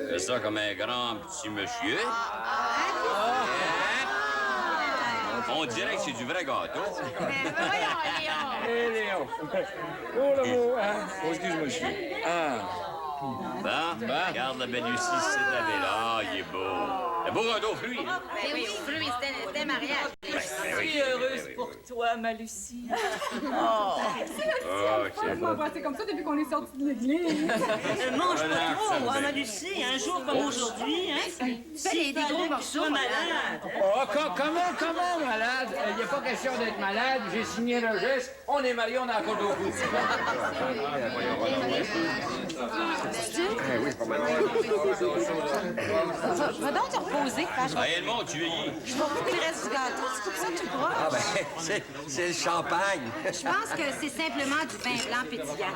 Fais ça comme un grand petit monsieur. On dirait que c'est du vrai gâteau. Hé, Léon. Oh, le mot, hein? Oh, excuse-moi, je suis. Ah. Bon, regarde la belle Lucie, c'est la belle. Ah, il est beau. Un beau gâteau aux fruits, hein? Mais oui, aux fruits, c'était mariage. Je suis heureuse pour toi, ma Lucie. Oh. Je m'en passé comme ça depuis qu'on est sorti de l'église. Mange pas trop, hein, ma Lucie. Un jour comme aujourd'hui, hein? Fais des gros morceaux, malade. Oh, comment, malade? Il n'y a pas question d'être malade. J'ai signé le geste. On est mariés, on a un code au cou. Va donc te reposer. Réellement, tu vieillis. Je m'en fous qu'il reste du gâteau. Tu coupes ça tout droit. Ah, ben, c'est le champagne. Je pense que c'est simplement du vin blanc pétillant.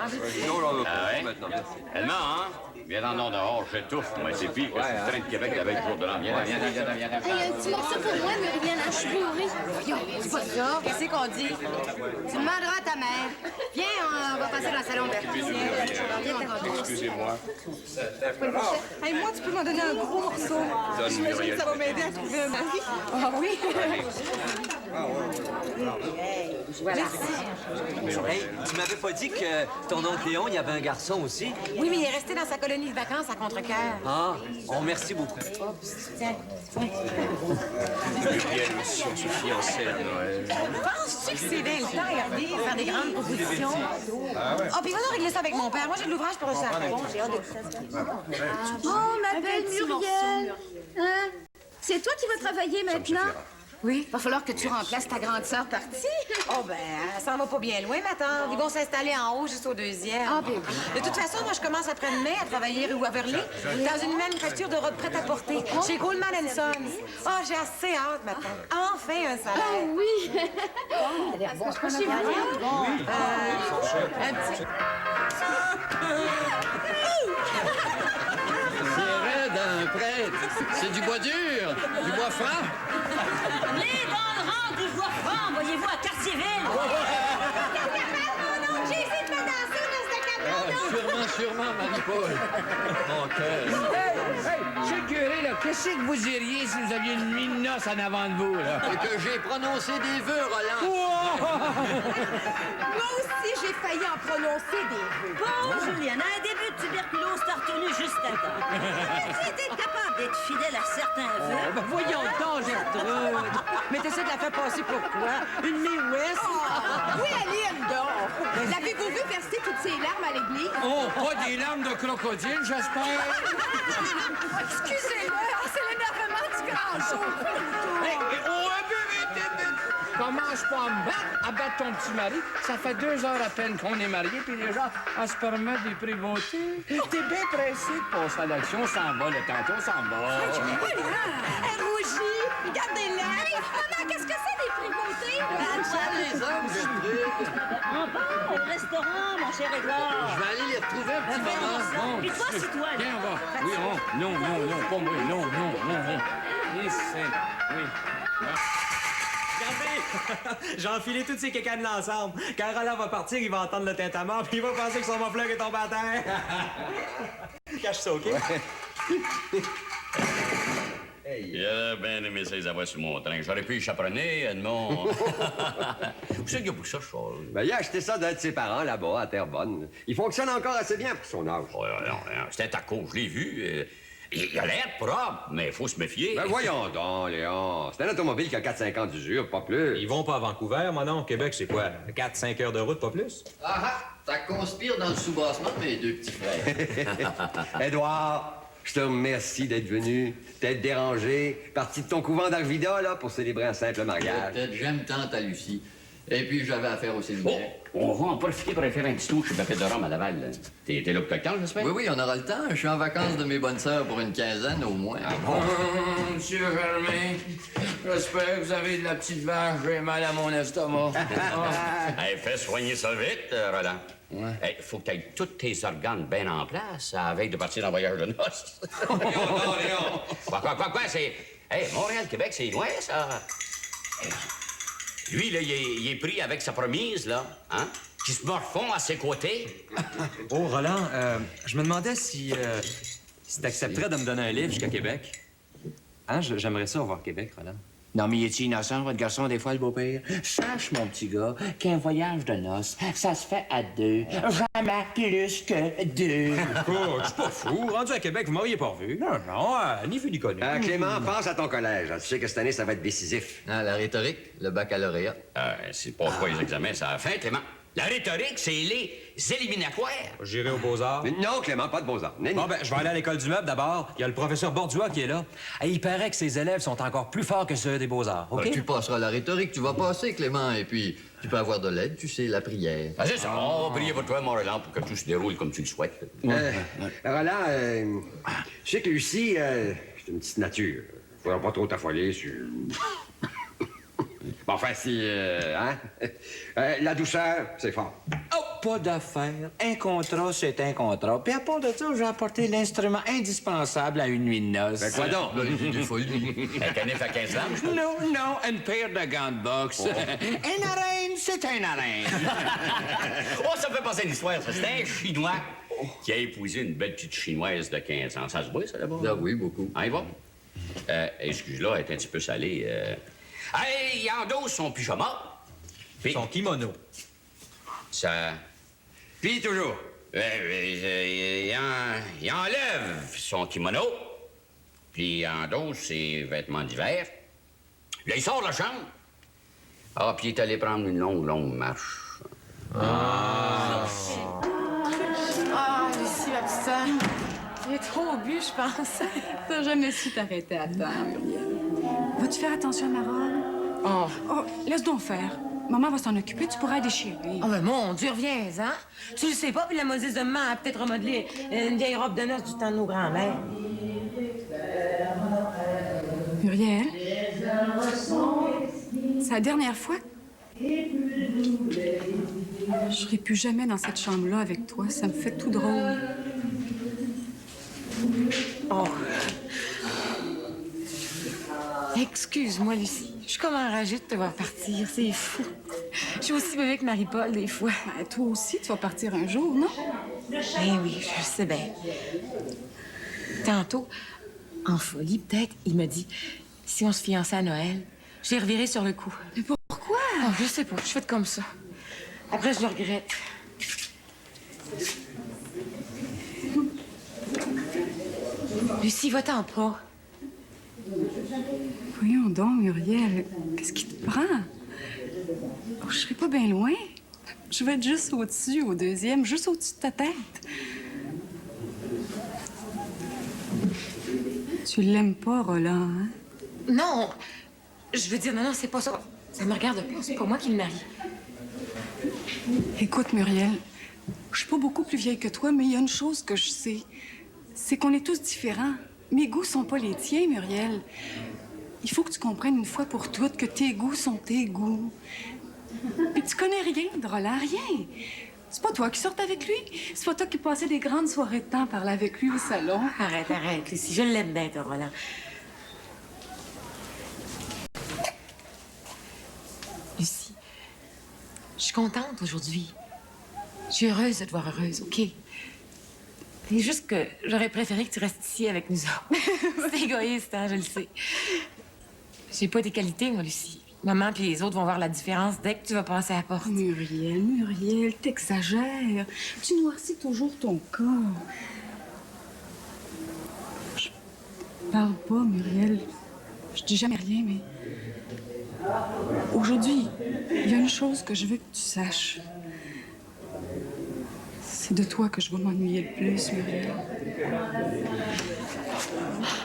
Non, j'en veux pas. Ah ouais? Maintenant, merci. Elle ment, hein? Viens dans le dehors, j'étouffe. Moi, c'est pire que ce train de Québec la veille du jour de l'an. Viens. Hey, un petit morceau pour moi, Muriel, je suis bourrée. Voyons, dis pas ça. Qu'est-ce qu'on dit? Tu demanderas à ta mère. Viens, on va passer dans le salon vert. Excusez-moi. Hey, moi, tu peux m'en donner un gros morceau. J'imagine que ça va m'aider à trouver un mari. Ah oui? Hey, tu m'avais pas dit que ton oncle Léon, il y avait un garçon aussi? Oui, mais il est resté dans sa colonie de vacances à Contrecoeur. Ah, oh, merci beaucoup. Tiens, Muriel aussi, on se fiançait à Noël. penses-tu que c'est bien le temps, Hervé, de faire des grandes propositions? Ah, puis va donc régler ça avec mon père. Moi, j'ai de l'ouvrage pour le charbon. J'ai hâte de ça. Oh, ma belle Muriel. Hein? C'est toi qui vas travailler maintenant? Oui. Va falloir que tu remplaces ta grande sœur partie. Oh, ben, ça en va pas bien loin, ma tante. Ils vont s'installer en haut, juste au deuxième. Ah, bébé. De toute façon, moi, je commence après-demain à travailler rue Waverly, dans une manufacture de robes prêtes à porter, chez Goldman & Sons. Ah, j'ai assez hâte, ma tante. Enfin, un salaire. Ah oui. Bon, c'est pas chez vous. Bon, un petit... D'un prêtre. C'est du bois dur, du bois franc. Les bandes rangs du bois franc, voyez-vous, à Cartierville. J'ai essayé de me danser dans cette Sûrement, Marie-Paul. Mon cœur. Hey, monsieur le curé, là, qu'est-ce que vous diriez si vous aviez une nuit de noces en avant de vous, là? Et que j'ai prononcé des vœux, Roland. Moi aussi, j'ai failli en prononcer des vœux. Bon, Julienne, un début de tuberculose t'a retenu juste à temps. Tu étais capable d'être fidèle à certains vœux. Ben voyons donc, Gertrude. Mais t'essaies de la faire passer pour quoi? Une May-West? Oui, Aline, dehors. L'avez-vous vu verser toutes ses larmes à l'église? Oh, pas des larmes de crocodile, j'espère. Excusez-moi, c'est l'énervement du grand jour. Commence pas à battre ton petit mari. Ça fait 2 heures à peine qu'on est mariés, puis déjà, on se permet des privautés. T'es bien pressé de passer à l'action. On s'en va, le tantôt, on s'en va. Elle rougit. Regardez-la. Maman, qu'est-ce que c'est des privautés? Les hommes, Gertrude. On part au restaurant, mon cher Édouard. Je vais aller les retrouver un petit moment. Puis toi, c'est toi. Viens, on va. Oui, on. Non, pas moi. Non. Et c'est... Oui. Regardez! J'ai enfilé toutes ces cacanes-là ensemble. Quand Roland va partir, il va entendre le tintamarre, puis il va penser que son muffler est tombé à terre. Cache ça, OK? J'ai bien aimé ça, les avoir sur mon train. J'aurais pu y chaperonner, Edmond. Où c'est qu'il y a pour ça, Charles? Ben, il a acheté ça d'un de ses parents, là-bas, à Terrebonne. Il fonctionne encore assez bien pour son âge. Oh, non, c'était ta cause, je l'ai vu. Il a l'air propre, mais il faut se méfier. Ben voyons donc, Léon. C'est un automobile qui a 4-5 ans d'usure, pas plus. Ils vont pas à Vancouver, mon nom. Québec, c'est quoi? 4-5 heures de route, pas plus? Ça conspire dans le sous-bassement de mes 2 petits frères. Édouard, je te remercie d'être venu, d'être dérangé, parti de ton couvent d'Arvida, là, pour célébrer un simple mariage. Peut-être j'aime tant ta Lucie. Et puis, j'avais affaire au séminaire. On va en profiter pour aller faire un petit tour chez Buffet de Rome à Laval. Là. T'es là pour quelqu'un, j'espère? Oui, oui, on aura le temps. Je suis en vacances de mes bonnes sœurs pour une quinzaine au moins. Ah bon? Monsieur Germain, j'espère que vous avez de la petite vache. J'ai mal à mon estomac. Hey, fais soigner ça vite, Roland. Ouais. Hey, faut que tu aies tous tes organes bien en place à la veille de partir en voyage de noces. Quoi, c'est... Hey, Montréal-Québec, c'est loin, ça. Lui, là, il est pris avec sa promise, là, hein? Qui se morfond à ses côtés. Oh, Roland, je me demandais si t'accepterais de me donner un livre jusqu'à Québec. Hein, j'aimerais ça voir Québec, Roland. Non, mais il est innocent, votre garçon, des fois, le beau-père? Sache, mon petit gars, qu'un voyage de noces, ça se fait à deux. Jamais plus que deux. Oh, je suis pas fou. Rendu à Québec, vous m'auriez pas revu. Non, ni vu ni connu. Clément, pense à ton collège. Tu sais que cette année, ça va être décisif. Ah, la rhétorique, le baccalauréat. C'est pas quoi les examens, ça a la fin, Clément. La rhétorique, c'est les éliminatoires. J'irai aux Beaux-Arts. Non, Clément, pas de Beaux-Arts. Bon, ben, je vais aller à l'école du meuble d'abord. Il y a le professeur Bordua qui est là. Et il paraît que ses élèves sont encore plus forts que ceux des Beaux-Arts, OK? Tu passeras la rhétorique, tu vas passer, Clément, et puis tu peux avoir de l'aide, tu sais, la prière. Ah, c'est ça. On va prier pour toi, Roland, pour que tout se déroule comme tu le souhaites. Roland, je sais que Lucie, c'est une petite nature. Faudra pas trop t'affoler sur... Bon, enfin, si... la douceur, c'est fort. Oh, pas d'affaire. Un contrat, c'est un contrat. Puis à part de ça, j'ai apporté l'instrument indispensable à une nuit de noces. Ben, quoi donc? Il faut le dire. Un canif à 15 ans? Non, une paire de gants de boxe. Une arène, c'est une arène. Oh, ça me fait penser à une histoire, ça. C'était un Chinois qui a épousé une belle petite Chinoise de 15 ans. Ça se voit, ça, là-bas? Ah oui, beaucoup. Ah, il va? Excuse-la, elle est un petit peu salée. Hey, il endosse son pyjama. Puis, Son kimono. ça... Puis toujours. Il enlève son kimono, puis il endosse ses vêtements d'hiver. Là, il sort de la chambre. Ah, puis il est allé prendre une longue marche. Lucie, ma petite sœur. Il est trop bu, je pense. T'as jamais su t'arrêter à temps, Muriel. Vas-tu faire attention à ma robe? Oh, laisse donc faire. Maman va s'en occuper, tu pourras déchirer. Oh, mais mon Dieu, reviens, hein? Tu le sais pas, puis la maudite de maman a peut-être remodelé une vieille robe de noces du temps de nos grands-mères. Muriel? C'est la dernière fois? Je serai plus jamais dans cette chambre-là avec toi. Ça me fait tout drôle. Oh. Excuse-moi, Lucie. Je suis comme enragée de te voir partir. C'est fou. Je suis aussi bébé que Marie-Paul, des fois. Ben, toi aussi, tu vas partir un jour, non? Ben oui, je sais bien. Tantôt, en folie, peut-être, il me dit si on se fiançait à Noël, je l'ai reviré sur le coup. Mais pourquoi? Oh, je sais pas, je fais comme ça. Après, je le regrette. Lucie, va-t'en pas. Voyons donc, Muriel. Qu'est-ce qui te prend? Oh, je serai pas bien loin. Je vais être juste au-dessus, au deuxième, juste au-dessus de ta tête. Tu l'aimes pas, Roland, hein? Non! Je veux dire, non, c'est pas ça. Ça me regarde pas. C'est pas moi qui le marie. Écoute, Muriel, je suis pas beaucoup plus vieille que toi, mais il y a une chose que je sais. C'est qu'on est tous différents. Mes goûts sont pas les tiens, Muriel. Il faut que tu comprennes une fois pour toutes que tes goûts sont tes goûts. Puis tu connais rien de Roland, rien. C'est pas toi qui sortes avec lui. C'est pas toi qui passais des grandes soirées de temps à parler avec lui au salon. Arrête, Lucie. Je l'aime bien, toi, Roland. Lucie, je suis contente aujourd'hui. Je suis heureuse de te voir heureuse, OK? C'est juste que j'aurais préféré que tu restes ici avec nous autres. C'est égoïste, hein, je le sais. J'ai pas tes qualités, moi, Lucie. Maman puis les autres vont voir la différence dès que tu vas passer à la porte. Muriel, t'exagères. Tu noircis toujours ton corps. Je parle pas, Muriel. Je dis jamais rien, mais... Aujourd'hui, il y a une chose que je veux que tu saches. C'est de toi que je vais m'ennuyer le plus, Muriel.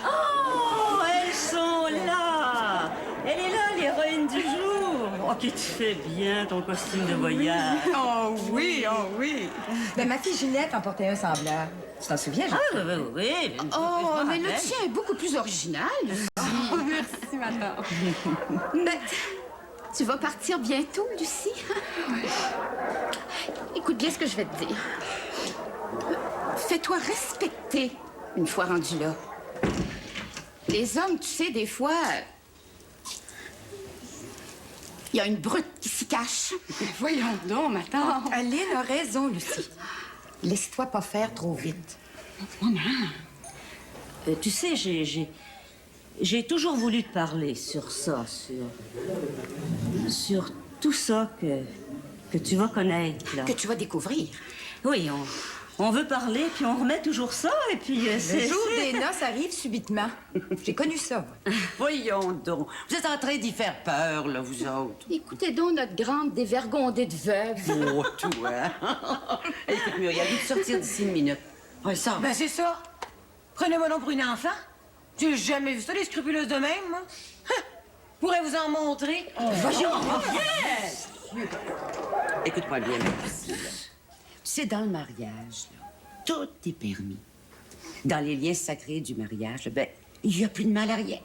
Oh, elles sont là! Elle est là, l'héroïne du jour! Oh, qui te fait bien, ton costume de voyage. Oh oui, oh oui. Ben, ma fille Ginette en portait un semblable. Tu t'en souviens, Jean? Ah, oui. Oh, mais le tien est beaucoup plus original. Oh, merci, madame. Ben, tu vas partir bientôt, Lucie? Écoute bien ce que je vais te dire. Fais-toi respecter une fois rendu là. Les hommes, tu sais, des fois... Il y a une brute qui s'y cache. Voyons donc, ma tante. Aline a raison, Lucie. Laisse-toi pas faire trop vite. Maman. Tu sais, j'ai toujours voulu te parler sur ça, sur tout ça que tu vas connaître, là. Que tu vas découvrir. Oui, on veut parler, puis on remet toujours ça, et puis Le jour des noces arrive subitement. J'ai connu ça. Voyons donc. Vous êtes en train d'y faire peur, là, vous autres. Écoutez donc notre grande dévergondée de veuve. Oh, toi. Écoute, Muriel, il faut sortir d'ici une minute. Ouais, ça. Ben, c'est ça. Prenez-moi donc pour une enfant. J'ai jamais vu ça, les scrupuleuses de même, moi. Hein? Pourrais vous en montrer. Voyons, écoute-moi bien, ma petite. Tu sais, dans le mariage, là, tout est permis. Dans les liens sacrés du mariage, ben, il n'y a plus de mal à rien.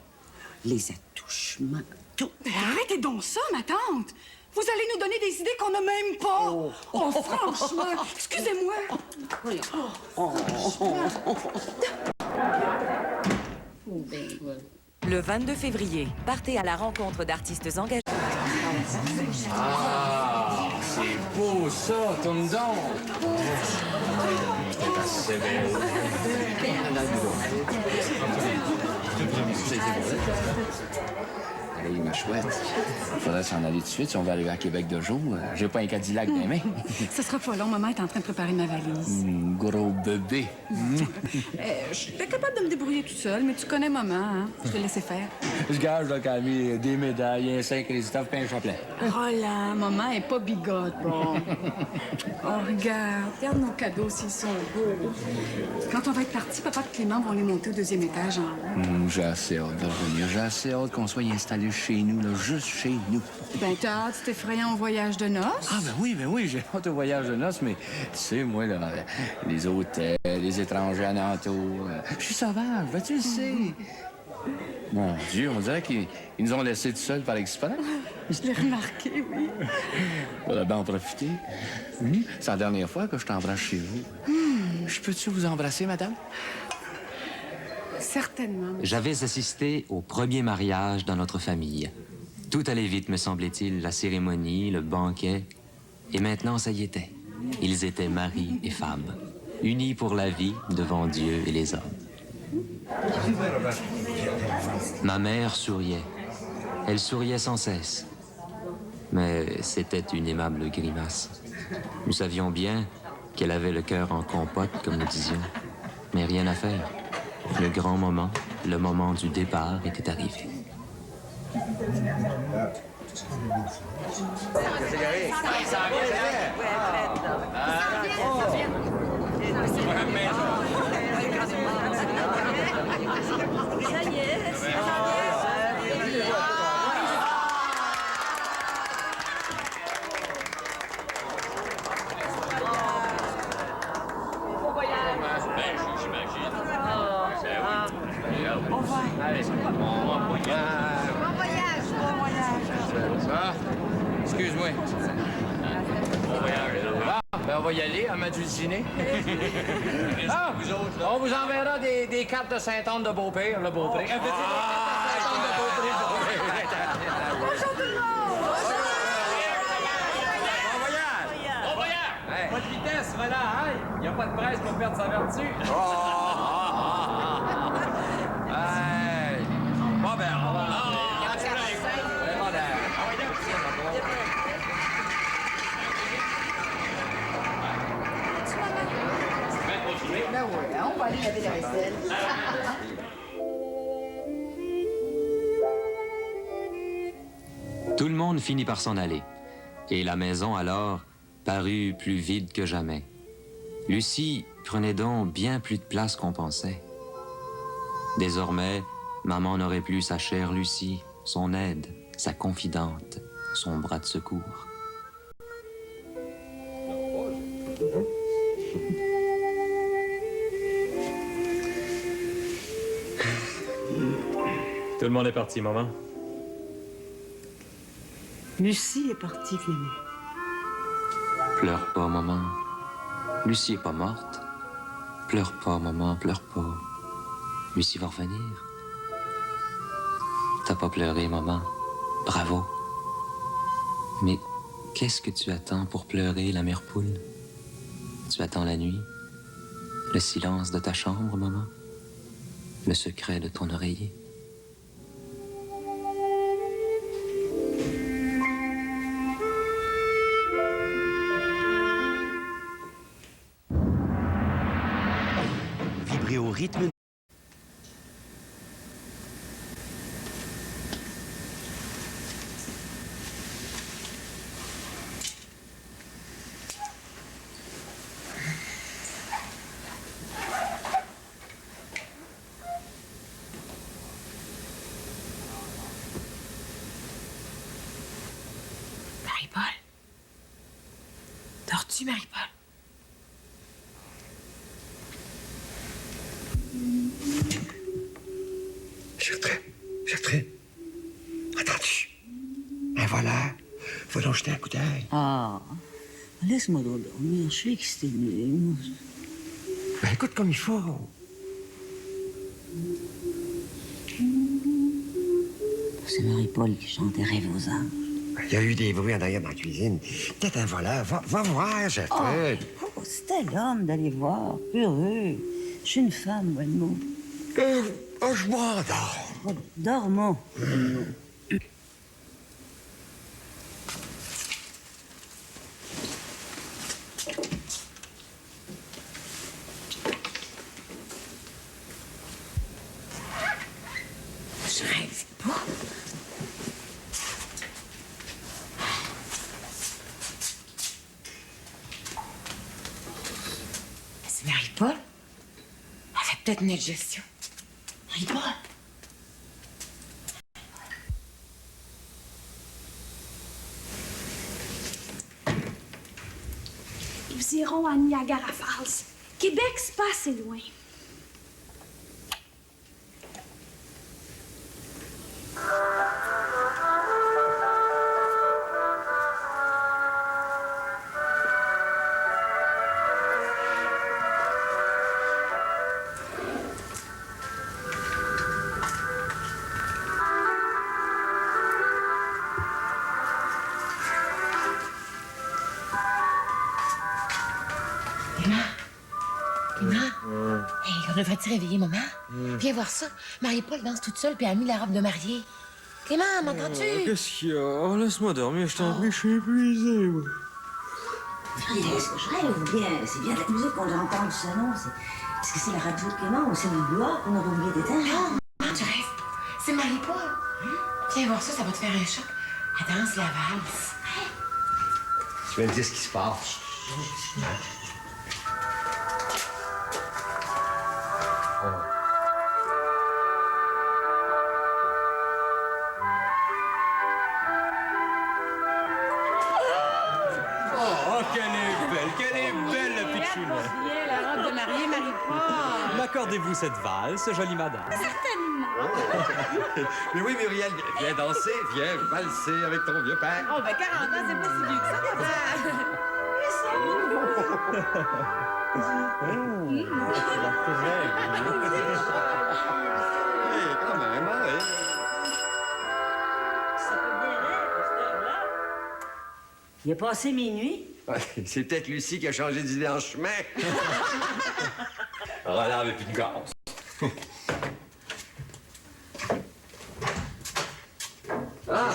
Les attouchements, tout. Mais arrêtez donc ça, ma tante. Vous allez nous donner des idées qu'on n'a même pas. Oh, franchement, excusez-moi. Le 22 février, partez à la rencontre d'artistes engagés. Ah, c'est beau ça, tourne donc. C'est belle. Hey, ma chouette, faudrait s'en aller tout de suite si on veut arriver à Québec de jour. J'ai pas un Cadillac dans les mains. Ça sera pas long, maman est en train de préparer ma valise. Gros bébé. Je suis capable de me débrouiller toute seule, mais tu connais maman, hein? Je vais laisser faire. Je gage, là, Camille, des médailles, un 5 résistances, puis un chapelet. Oh là, maman est pas bigote, bon. Oh, regarde nos cadeaux s'ils sont beaux. Quand on va être parti, papa et Clément vont les monter au 2e étage en haut. J'ai assez hâte de revenir. J'ai assez hâte qu'on soit installés chez nous, là, juste chez nous. Ben, t'as hâte, effrayant au voyage de noces? Ah, ben oui, j'ai hâte au voyage de noces, mais tu sais, moi, là, les hôtels, les étrangers alentours, je suis sauvage, ben, tu le sais. Mon Dieu, on dirait qu'ils nous ont laissés tout seuls par exprès. Je l'ai remarqué, oui. Faudrait bien en profiter. C'est la dernière fois que je t'embrasse chez vous. Je peux-tu vous embrasser, madame? Certainement. J'avais assisté au premier mariage dans notre famille. Tout allait vite, me semblait-il, la cérémonie, le banquet. Et maintenant, ça y était. Ils étaient mari et femme, unis pour la vie devant Dieu et les hommes. Ma mère souriait. Elle souriait sans cesse. Mais c'était une aimable grimace. Nous savions bien qu'elle avait le cœur en compote, comme nous disions. Mais rien à faire. Le grand moment, le moment du départ était arrivé. Ça y est, Excuse-moi. Bon voyage. Ben, on va y aller à du dîner. Ah, on vous enverra des cartes de Saint-Anne de Beaupère, le Beaupré. Bonjour tout le monde! Bon voyage! Pas de vitesse, voilà, hein? Il n'y a pas de presse pour perdre sa vertu. Bon, ben, on va... Ben ouais, on va aller laver la vaisselle. Tout le monde finit par s'en aller. Et la maison, alors, parut plus vide que jamais. Lucie prenait donc bien plus de place qu'on pensait. Désormais, maman n'aurait plus sa chère Lucie, son aide, sa confidente. son bras de secours. Tout le monde est parti, maman. Lucie est partie, Clément. Pleure pas, maman. Lucie est pas morte. Pleure pas, maman, pleure pas. Lucie va revenir. T'as pas pleuré, maman. Bravo. Mais qu'est-ce que tu attends pour pleurer, la mère poule? Tu attends la nuit? Le silence de ta chambre, maman? Le secret de ton oreiller? Vibrer au rythme. Marie-Paul? Dors-tu, Marie-Paul? Gertrude. Attends-tu. Ben voilà. Va donc jeter un coup d'œil. Ah, laisse-moi donc dormir. Je suis exténué. Moi. Ben écoute comme il faut. C'est Marie-Paul qui chantait Rêve aux anges. Il y a eu des bruits en arrière dans la cuisine. Peut-être un voleur. Va voir, Gertrude. Oh, c'était l'homme d'aller voir. Heureux. Je suis une femme, Edmond. Je m'endors. Oh, dormons, Edmond. Je rêve pas. C'est Marie-Paul? Elle fait peut-être une gestion. Marie-Paul? Nous irons à Niagara Falls. Québec, c'est pas assez loin. Hey, on devrait-tu réveiller maman? Viens voir ça. Marie-Paul danse toute seule puis elle a mis la robe de mariée. Clément, m'entends-tu? Qu'est-ce qu'il y a? Oh, laisse-moi dormir, je t'en prie, je suis épuisé. moi. Est-ce que je rêve ou bien c'est bien de la musique qu'on entend du salon? Est-ce que c'est la radio de Clément ou c'est le bois qu'on aurait oublié d'éteindre? Non, tu rêves. C'est Marie-Paul. Viens voir ça, ça va te faire un choc. Elle danse la valse. Tu vas me dire ce qui se passe. Oh, qu'elle est belle, la pitchoune. Bien la robe de mariée, Marie-Paul. M'accordez-vous cette valse, jolie madame? Certainement. Mais oui, Muriel, viens danser, viens valser avec ton vieux père. Oh, ben 40 ans, c'est pas si vieux que ça, papa. Quand même, hein, oui. Il est passé minuit. C'est peut-être Lucie qui a changé d'idée en chemin. Roland avec une gosse.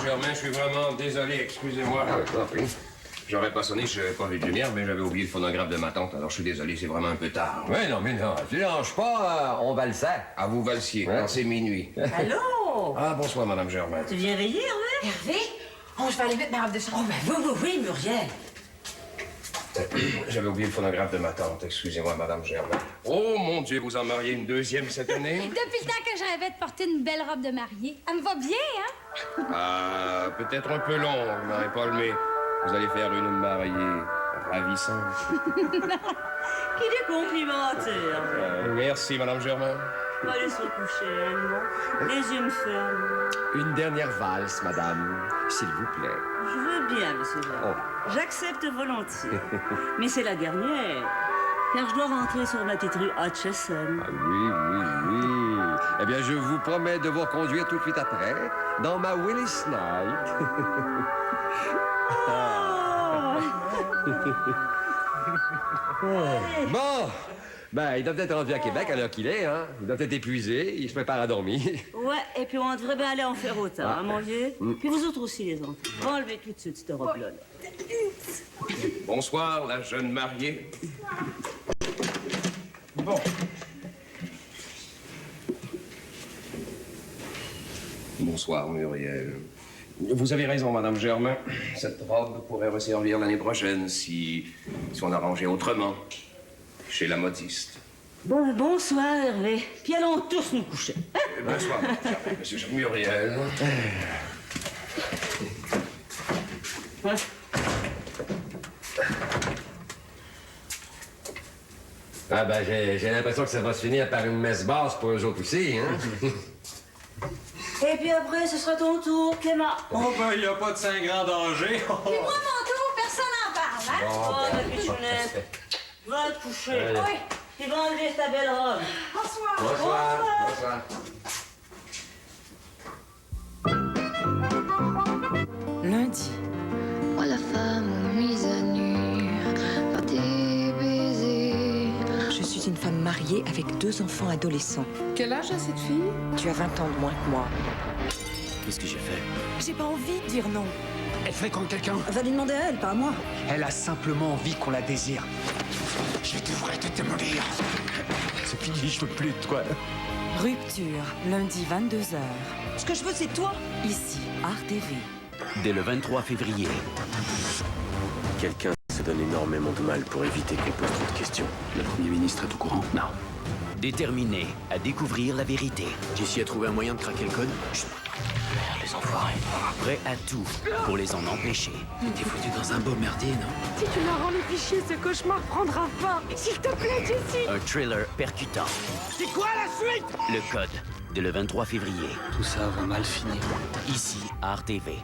Germain, je suis vraiment désolé, excusez-moi. J'aurais pas sonné si j'avais pas vu de lumière, mais j'avais oublié le phonographe de ma tante, alors je suis désolé, c'est vraiment un peu tard. Oui, non, mais non, tu déranges pas, on valsait. Ah, vous valsiez, quand c'est minuit. Allô? Ah, bonsoir, Madame Germain. Tu viens veiller, Hervé? Hervé? Oh, je vais aller mettre ma robe de chambre. Oh, ben oui, Muriel. J'avais oublié le phonographe de ma tante. Excusez-moi, Madame Germain. Oh, mon Dieu, vous en mariez une deuxième cette année? Depuis le temps que je rêvais de porter une belle robe de mariée. Elle me va bien, hein? Ah, peut-être un peu longue, Marie-Paul, mais vous allez faire une mariée ravissante. Qui est complimenteur. Merci, Madame Germain. Allez se coucher, Edmond. Les yeux me ferment. Une dernière valse, madame, s'il vous plaît. Je veux bien, monsieur Germain. J'accepte volontiers. Mais c'est la dernière. Car je dois rentrer sur ma petite rue Hutchison. Ah oui. Eh bien, je vous promets de vous reconduire tout de suite après, dans ma Willis Night. Bon, ben, il doit peut-être rendu à Québec à l'heure qu'il est, hein. Il doit être épuisé, il se prépare à dormir. Ouais, et puis on devrait bien aller en faire autant, hein, mon vieux? Puis vous autres aussi, les enfants. Enlevez tout de suite cette robe-là. Bonsoir, la jeune mariée. Bon. Bonsoir, Muriel. Vous avez raison, Madame Germain. Cette robe pourrait resservir l'année prochaine si on arrangeait autrement. Chez la modiste. Bon, bonsoir, Hervé. Puis allons tous nous coucher. Bonsoir, Monsieur Muriel. Ah ben, j'ai l'impression que ça va se finir par une messe basse pour eux autres aussi, hein? Et puis après, ce sera ton tour, Clément. Oh, ben, il n'y a pas de saint grand danger. Puis moi, mon tour, personne n'en parle, hein? Oh, ma pichounette. Va te coucher. Allez. Oui. Tu vas enlever ta belle robe. Bonsoir. Lundi. Moi, la femme mise à nu par tes baisers. Je suis une femme mariée avec 2 enfants adolescents. Quel âge a cette fille? Tu as 20 ans de moins que moi. Qu'est-ce que j'ai fait? J'ai pas envie de dire non. Elle fréquente quelqu'un? Va lui demander à elle, pas à moi. Elle a simplement envie qu'on la désire. Je devrais te démolir. C'est fini, je veux plus de toi. Rupture, lundi 22h. Ce que je veux, c'est toi. Ici, Art TV. Dès le 23 février. Quelqu'un se donne énormément de mal pour éviter qu'on pose trop de questions. Le Premier ministre est au courant? Non. Déterminé à découvrir la vérité. Jessie a trouvé un moyen de craquer le code? Chut. Les enfoirés. Prêt à tout pour les en empêcher. T'es foutu dans un beau merdier, non? Si tu leur rends les fichiers, ce cauchemar prendra fin. S'il te plaît, Jessie. Un thriller percutant. C'est quoi la suite? Le code. Dès le 23 février. Tout ça va mal finir. Ici, Art TV.